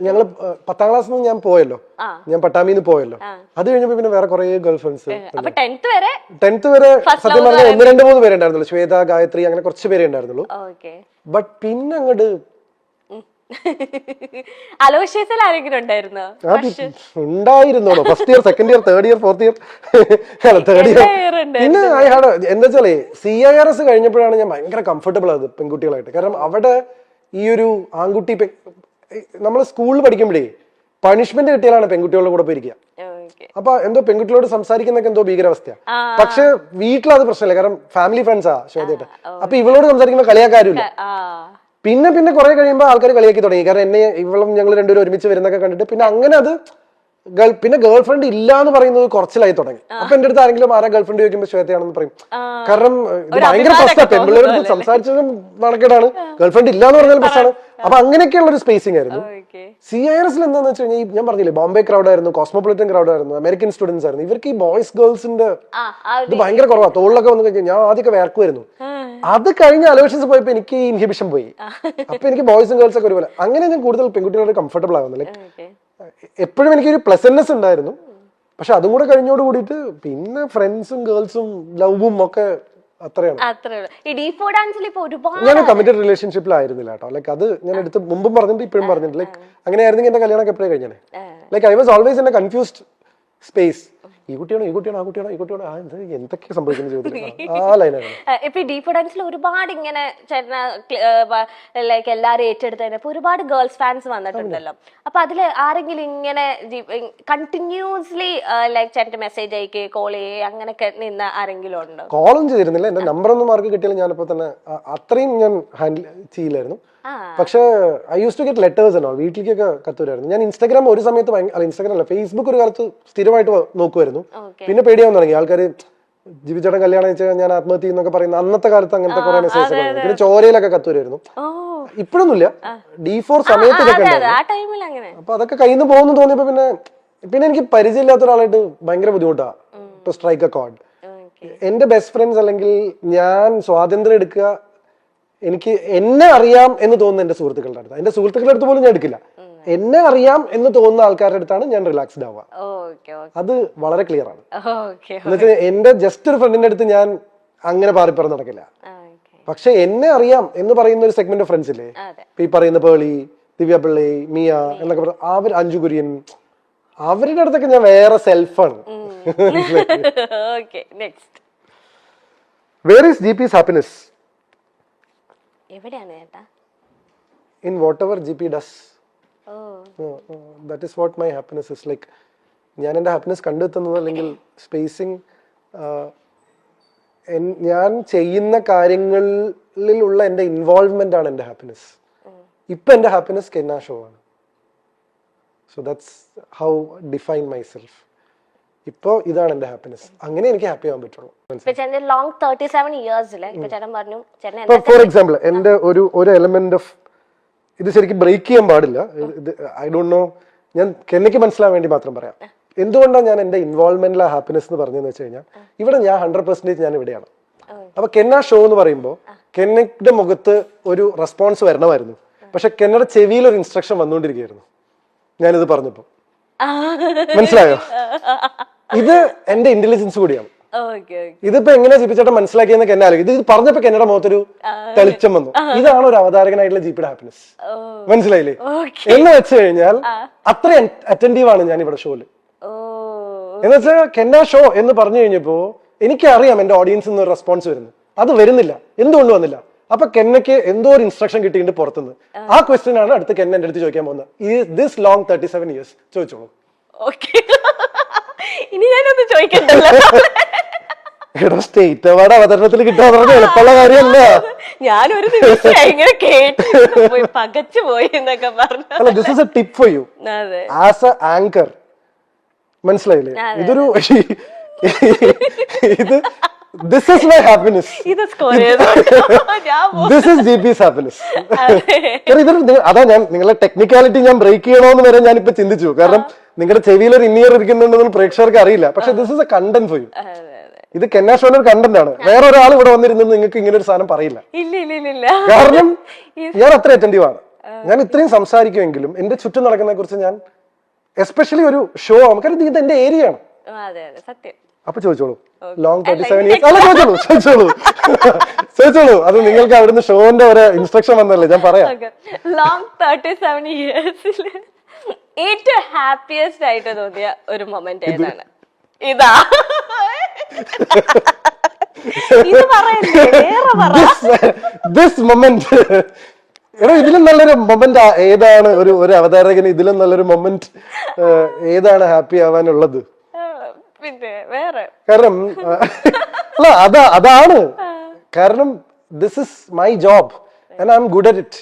ഞങ്ങള് 10ാം ക്ലാസ്സിൽ നിന്ന് ഞാൻ പോയല്ലോ, ഞാൻ പട്ടാമിന്ന് പോയല്ലോ. അത് കഴിഞ്ഞപ്പോ പിന്നെ വേറെ കുറെ ഗേൾ ഫ്രണ്ട്സ് 10th വരെ സത്യം പറഞ്ഞാൽ 1-2-3 പേരെ ഉണ്ടായിരുന്നുള്ളൂ. ശ്വേത, ഗായത്രി, അങ്ങനെ കുറച്ച് പേരെ ഉണ്ടായിരുന്നുള്ളൂ. ബട്ട് പിന്നെ അങ്ങോട്ട് ഉണ്ടായിരുന്നോ first year, second year, third year, fourth year, third year. പിന്നെ എന്താ വെച്ചാലേ CIRS കഴിഞ്ഞപ്പോഴാണ് ഞാൻ ഭയങ്കര കംഫർട്ടബിൾ ആയത് പെൺകുട്ടികളായിട്ട്. കാരണം അവിടെ ഈ ഒരു ആൺകുട്ടി നമ്മൾ സ്കൂളിൽ പഠിക്കുമ്പോഴേ പണിഷ്മെന്റ് കിട്ടിയാലാണ് പെൺകുട്ടികളുടെ കൂടെ പോയിരിക്കുക. അപ്പൊ എന്തോ പെൺകുട്ടികളോട് സംസാരിക്കുന്നൊക്കെ എന്തോ ഭീകരാവസ്ഥയാ. പക്ഷെ വീട്ടിലത് പ്രശ്നമില്ല, കാരണം ഫാമിലി ഫ്രണ്ട്സാ ശ്വേതയായിട്ട്. അപ്പൊ ഇവളോട് സംസാരിക്കുമ്പോൾ കളിയാക്കാരുമില്ല. പിന്നെ പിന്നെ കുറെ കഴിയുമ്പോൾ ആൾക്കാർ കളിയാക്കി തുടങ്ങി. കാരണം എന്നെ ഇവളും ഞങ്ങൾ രണ്ടുപേരും ഒരുമിച്ച് വരുന്നൊക്കെ കണ്ടിട്ട് പിന്നെ അങ്ങനെ അത് പിന്നെ ഗേൾ ഫ്രണ്ട് ഇല്ല എന്ന് പറയുന്നത് കുറച്ചിലായി തുടങ്ങി. അപ്പൊ എന്റെ അടുത്ത് ആരെങ്കിലും ആരാ ഗേൾ ഫ്രണ്ട് ചോദിക്കുമ്പോൾ ശ്വേതയാണെന്ന് പറയും. കാരണം ഇത് ഭയങ്കര പ്രശ്നമാണ്, പെൺപിള്ളേരുടെ സംസാരിച്ചതും നടക്കേടാണ്, ഗേൾ ഫ്രണ്ട് ഇല്ല എന്ന് പറഞ്ഞാൽ പ്രശ്നമാണ്. അപ്പൊ അങ്ങനെയൊക്കെയുള്ള ഒരു സ്പേസിംഗ് ആയിരുന്നു. CIRS എന്താന്ന് വെച്ച് കഴിഞ്ഞാൽ ഞാൻ പറഞ്ഞില്ലേ, ബോംബെ ക്രൗഡ് ആയിരുന്നു, കോസ്മോപൊളിറ്റൻ ക്രൗഡ് ആയിരുന്നു, അമേരിക്കൻ സ്റ്റുഡൻസ് ആയിരുന്നു. ഇവർക്ക് ഈ ബോയ്സ് ഗേൾസിന്റെ ഇത് ഭയങ്കര കുറവാ. തോളിലൊക്കെ വന്നു കഴിഞ്ഞാൽ ഞാൻ ആദ്യമൊക്കെ വേർക്കുമായിരുന്നു. അത് കഴിഞ്ഞ അലോഷൻസ് പോയപ്പോ എനിക്ക് ഈ ഇൻഹിബിഷൻ പോയി. അപ്പൊ എനിക്ക് ബോയ്സും ഗേൾസും ഒക്കെ ഒരുപോലെ. അങ്ങനെ ഞാൻ കൂടുതൽ പെൺകുട്ടികളോട് കംഫർട്ടബിൾ ആവുന്നു. ലൈക്ക് എപ്പോഴും എനിക്കൊരു പ്ലസന്റ്നെസ് ഉണ്ടായിരുന്നു. പക്ഷെ അതും കൂടെ കഴിഞ്ഞോട് കൂടിയിട്ട് പിന്നെ ഫ്രണ്ട്സും ഗേൾസും ലവും ഒക്കെ അത്രയാണ്. ഞാൻ കമ്മിറ്റഡ് റിലേഷൻഷിപ്പിലായിരുന്നില്ല കേട്ടോ. ലൈക്ക് അത് ഞാൻ എടുത്ത് മുമ്പും പറഞ്ഞിട്ട് ഇപ്പോഴും പറഞ്ഞിട്ട് ലൈക്ക് അങ്ങനെയായിരുന്നെങ്കിൽ എന്റെ കല്യാണം എപ്പോഴും കഴിഞ്ഞാണ്. Like I was always in A confused space. ഈ കുട്ടിയാണോ, ഈ കുട്ടിയാണോ, ആ കുട്ടിയാണോ, ഈ കുട്ടിയാണോ, എന്തൊക്കെ സംഭവിക്കുന്ന ചോദ്യം ആ ലൈനാണ്. ഇപ്പൊ ഡീപ്പ് ഡാൻസിൽ ഒരുപാട് ഇങ്ങനെ ലൈക്ക് എല്ലാരും ഏറ്റെടുത്തതിനപ്പോ ഒരുപാട് ഗേൾസ് ഫാൻസ് വന്നിട്ടുണ്ടല്ലോ. അപ്പൊ അതില് ആരെങ്കിലും ഇങ്ങനെ കണ്ടിന്യൂസ്ലി ലൈക്ക് ചേട്ടൻ മെസ്സേജ് അയക്കുക, കോൾ ചെയ്യുക, അങ്ങനെയൊക്കെ നിന്ന് ആരെങ്കിലും ഉണ്ടോ? കോളും ചെയ്തിരുന്നില്ല. എന്റെ നമ്പറൊന്നും മാർക്ക് കിട്ടിയാലും ഞാനിപ്പോ തന്നെ അത്രയും ഞാൻ ഹാൻഡിൽ ചെയ്യില്ലായിരുന്നു. പക്ഷെ I use to get letters എന്നോ, വീട്ടിലേക്കൊക്കെ കത്തുവരായിരുന്നു. ഞാൻ ഇൻസ്റ്റാഗ്രാം ഒരു സമയത്ത് ഇൻസ്റ്റാഗ്രാം അല്ല, ഫേസ്ബുക്ക് ഒരു കാലത്ത് സ്ഥിരമായിട്ട് നോക്കുമായിരുന്നു. പിന്നെ പേടിയാവാൻ തുടങ്ങി. ആൾക്കാര് ജീവിച്ചേട്ടൻ കല്യാണം വെച്ചാൽ ഞാൻ ആത്മഹത്യ എന്നൊക്കെ പറയുന്ന അന്നത്തെ കാലത്ത് അങ്ങനത്തെ കുറെ മെസ്സേജ് പിന്നെ ചോരയിലൊക്കെ കത്തുവരായിരുന്നു. ഇപ്പോഴൊന്നുമില്ല, D4 സമയത്ത് ഇതൊക്കെ ഉണ്ടായിരുന്നു. അപ്പൊ അതൊക്കെ കയ്യിൽ നിന്ന് പോകുന്നു തോന്നിയപ്പോ പിന്നെ എനിക്ക് പരിചയമില്ലാത്ത ഒരാളായിട്ട് ഭയങ്കര ബുദ്ധിമുട്ടാ ടു സ്ട്രൈക്ക് എ കോർഡ്. എന്റെ ബെസ്റ്റ് ഫ്രണ്ട്സ് അല്ലെങ്കിൽ ഞാൻ സ്വാതന്ത്ര്യം എടുക്കുക, എനിക്ക് എന്നെ അറിയാം എന്ന് തോന്നുന്ന എന്റെ സുഹൃത്തുക്കളുടെ അടുത്ത്, എന്റെ സുഹൃത്തുക്കളുടെ അടുത്ത് പോലും ഞാൻ എടുക്കില്ല. എന്നെ അറിയാം എന്ന് തോന്നുന്ന ആൾക്കാരുടെ അടുത്താണ് ഞാൻ റിലാക്സ്ഡ് ആവുക. അത് വളരെ ക്ലിയർ ആണ്. എന്നുവെച്ചാൽ എന്റെ ജസ്റ്റ് ഒരു ഫ്രണ്ടിന്റെ അടുത്ത് ഞാൻ അങ്ങനെ പാറിപ്പറന്ന് നടക്കില്ല. പക്ഷെ എന്നെ അറിയാം എന്ന് പറയുന്ന ഒരു സെഗ്മെന്റ് ഓഫ് ഫ്രണ്ട്സ് ഇല്ലേ, ഈ പറയുന്ന പേളി, ദിവ്യ പിള്ളി, മിയ എന്നൊക്കെ പറഞ്ഞ അഞ്ജു കുര്യൻ, അവരുടെ അടുത്തൊക്കെ ഞാൻ വേറെ സെൽഫാണ്. Where is GP's happiness? In whatever GP does. That is what my happiness is. Like ഞാൻ എൻ്റെ ഹാപ്പിനെസ് കണ്ടെത്തുന്നത് അല്ലെങ്കിൽ സ്പേസിങ്, ഞാൻ ചെയ്യുന്ന കാര്യങ്ങളിലുള്ള എൻ്റെ ഇൻവോൾവ്മെന്റ് ആണ് എൻ്റെ ഹാപ്പിനെസ്. ഇപ്പൊ എൻ്റെ ഹാപ്പിനെസ് കെന്ന ഷോ ആണ്. So that's how define my self. ഇപ്പൊ ഇതാണ് എന്റെ ഹാപ്പിനെസ്. അങ്ങനെ എനിക്ക് ഹാപ്പി ആവാൻ പറ്റുള്ളൂ. ഫോർ എക്സാമ്പിൾ എന്റെ ഒരു എലമെന്റ് ഓഫ് ഇത് ശരിക്കും ബ്രേക്ക് ചെയ്യാൻ പാടില്ല. ഐ ഡോണ്ട് നോ, ഞാൻ കെന്നയ്ക്ക് മനസ്സിലാൻ വേണ്ടി മാത്രം പറയാം. എന്തുകൊണ്ടാണ് ഞാൻ എന്റെ ഇൻവോൾവ്മെന്റിലെ ഹാപ്പിനെസ് എന്ന് പറഞ്ഞതെന്ന് വെച്ച് കഴിഞ്ഞാൽ, ഇവിടെ ഞാൻ 100% ഞാൻ ഇവിടെയാണ്. അപ്പൊ കെന്ന ഷോ എന്ന് പറയുമ്പോൾ കെന്നയുടെ മുഖത്ത് ഒരു റെസ്പോൺസ് വരണമായിരുന്നു. പക്ഷെ കെന്നയുടെ ചെവിയിൽ ഒരു ഇൻസ്ട്രക്ഷൻ വന്നുകൊണ്ടിരിക്കുകയായിരുന്നു ഞാനിത് പറഞ്ഞപ്പോ. മനസ്സിലായോ? ഇത് എന്റെ ഇന്റലിജൻസ് കൂടിയാണ്. ഇതിപ്പോ എങ്ങനെ ജിപിച്ചേട്ടൻ മനസ്സിലാക്കിയെന്ന് കെന്ന ആലോചിക്കും. ഇത് പറഞ്ഞപ്പോ കെന്നയുടെ മുഖത്തൊരു തെളിച്ചം വന്നു. ഇതാണ് ഒരു അവതാരകനായിട്ടുള്ള ജിപിയുടെ ഹാപ്പിനെസ്. മനസ്സിലായില്ലേ? എന്ന് വെച്ച് കഴിഞ്ഞാൽ അത്ര അറ്റൻറ്റീവ് ആണ് ഞാൻ ഇവിടെ ഷോയില്. എന്ന് വെച്ചാൽ കെന്ന ഷോ എന്ന് പറഞ്ഞു കഴിഞ്ഞപ്പോ എനിക്കറിയാം എന്റെ ഓഡിയൻസിൽ നിന്ന് ഒരു റെസ്പോൺസ് വരുന്നു. അത് വരുന്നില്ല, എന്തുകൊണ്ട് വന്നില്ല? അപ്പൊ കെന്നയ്ക്ക് എന്തോ ഒരു ഇൻസ്ട്രക്ഷൻ കിട്ടിയിട്ട് പുറത്തുനിന്ന്. ആ ക്വസ്റ്റ്യൻ ആണ് അടുത്ത് കെന്ന എന്റെ അടുത്ത് ചോദിക്കാൻ പോകുന്നത്. Is this long 37 years? ചോദിച്ചോളൂ. ഇനി ഞാനൊന്ന് ചോദിക്കണ്ടല്ലോ. സ്റ്റേറ്റ് അവാർഡ് അവതരണത്തിൽ കിട്ടാൻ പറഞ്ഞ എളുപ്പമുള്ള കാര്യമല്ല. ഞാനൊരു ദിവസം ഇങ്ങനെ കേട്ട് പകച്ചു പോയി എന്നൊക്കെ പറഞ്ഞു. അല്ല, this is A tip for you as A anchor. മനസ്സിലായില്ലേ? ഇതൊരു ഇത് this is my happiness. This is GP's happiness. അതാ ഞാൻ നിങ്ങളെ ടെക്നിക്കാലിറ്റി ഞാൻ ബ്രേക്ക് ചെയ്യണോന്ന് വരെ ഞാൻ ഇപ്പൊ ചിന്തിച്ചു. കാരണം നിങ്ങളുടെ ചെവിയിൽ ഒരു ഇന്നിയർ ഇരിക്കുന്നുണ്ടെന്ന് പ്രേക്ഷകർക്ക് അറിയില്ല. പക്ഷെ this is A content for you. ഇത് കെന്ന ഷോയുടെ ഒരു കണ്ടന്റ് ആണ്. വേറെ ഒരാൾ ഇവിടെ വന്നിരുന്നത് നിങ്ങൾക്ക് ഇങ്ങനെ ഒരു സാധനം പറയില്ല. കാരണം ഞാൻ അത്ര അറ്റൻറ്റീവ് ആണ്. ഞാൻ ഇത്രയും സംസാരിക്കുമെങ്കിലും എന്റെ ചുറ്റും നടക്കുന്നതിനെ കുറിച്ച് ഞാൻ എസ്പെഷ്യലി ഒരു ഷോ നമുക്കറിയാം ഇത് എന്റെ ഏരിയ ആണ്. അതെ അതെ സത്യം. അപ്പൊ ചോദിച്ചോളൂ ലോങ് 37 years അല്ല ചോദിച്ചോളൂ അത് നിങ്ങൾക്ക് അവിടുന്ന് ഷോന്റെ ഒരു ഇൻസ്ട്രക്ഷൻ വന്നല്ലേ ഞാൻ പറയാം. ലോങ് 37 years ഏറ്റവും ഹാപ്പിയസ്റ്റ് ആയിട്ട് തോന്നിയ ഒരു മൊമെന്റ് ഏതാണ്? ഇതാ ഇത് പറയല്ലേ, വേറെ പറ. ദിസ് മൊമെന്റ് എടോ ഇതിലും നല്ലൊരു മൊമെന്റ് ഏതാണ്? ഒരു അവതാരകന് ഇതിലും നല്ലൊരു മൊമെന്റ് ഏതാണ് ഹാപ്പി ആവാനുള്ളത്? പിന്നെ വേറെ കാരണം അല്ല അതാണ് കാരണം this is my job and I am good at it.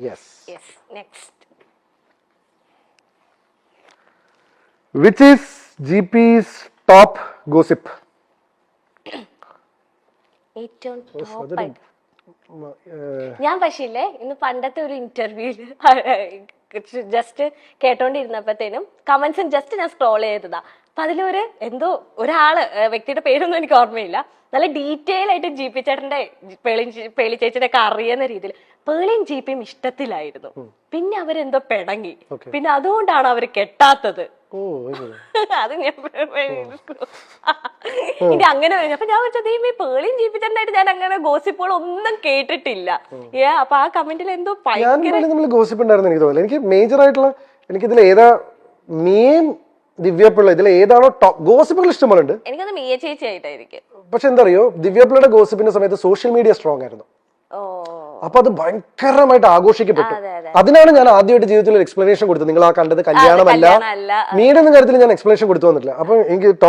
Yes. Next which is GP's top gossip? ഏറ്റവും ടോപ്പ് ഞാൻ പക്ഷേ ഇല്ലേ ഇന്ന് പണ്ടത്തെ ഒരു ഇന്റർവ്യൂല് ജസ്റ്റ് കേട്ടോണ്ടിരുന്നപ്പോഴത്തേനും കമന്റ്സും ജസ്റ്റ് ഞാൻ സ്ക്രോൾ ചെയ്തതാ. അപ്പൊ അതിലൊരു എന്തോ ഒരാള് വ്യക്തിയുടെ പേരൊന്നും എനിക്ക് ഓർമ്മയില്ല, നല്ല ഡീറ്റെയിൽ ആയിട്ട് GP ചേട്ടന്റെ പേളി ചേച്ചിയുടെ ഒക്കെ അറിയുന്ന രീതിയിൽ പേളിയും GPയും ഇഷ്ടത്തിലായിരുന്നു. പിന്നെ അവരെന്തോ പിണങ്ങി, പിന്നെ അതുകൊണ്ടാണ് അവര് കെട്ടാത്തത്. അത് ഞാൻ ഇനി അങ്ങനെ അപ്പൊ ഞാൻ വെച്ചത് ഈ പേളിയും GP ചേട്ടനായിട്ട് ഞാൻ അങ്ങനെ ഗോസിപ്പുകൾ ഒന്നും കേട്ടിട്ടില്ല. അപ്പൊ ആ കമന്റിൽ എന്തോ ഗോസിപ്പ് ഉണ്ടായിരുന്നു എനിക്ക് തോന്നുന്നു. എനിക്ക് മേജർ ആയിട്ടുള്ള എനിക്കിതിൽ ഏതാ മെയിൻ ദിവ്യപിള്ള ഇതിൽ ഏതാണോ ടോപ്പ് ഗോസിപ്പുകൾ ഇഷ്ടംപോലെ ഉണ്ട്. എനിക്കത് മിയ ചേച്ചി ആയിട്ടായിരിക്കും. പക്ഷെ എന്താ അറിയോ ദിവ്യപിള്ളയുടെ ഗോസിപ്പിന്റെ സമയത്ത് സോഷ്യൽ മീഡിയ സ്ട്രോങ് ആയിരുന്നു. അപ്പൊ അത് ഭയങ്കരമായിട്ട് ആഘോഷിക്കപ്പെട്ടു. അതിനാണ് ഞാൻ ആദ്യമായിട്ട് ജീവിതത്തിൽ ഒരു എക്സ്പ്ലനേഷൻ കൊടുത്തത്. നിങ്ങൾ ആ കണ്ടത് കല്യാണമല്ല, മീഡിയ എന്ന കാര്യത്തിൽ ഞാൻ എക്സ്പ്ലനേഷൻ കൊടുത്തു വന്നിട്ടില്ല. അപ്പൊ എനിക്ക്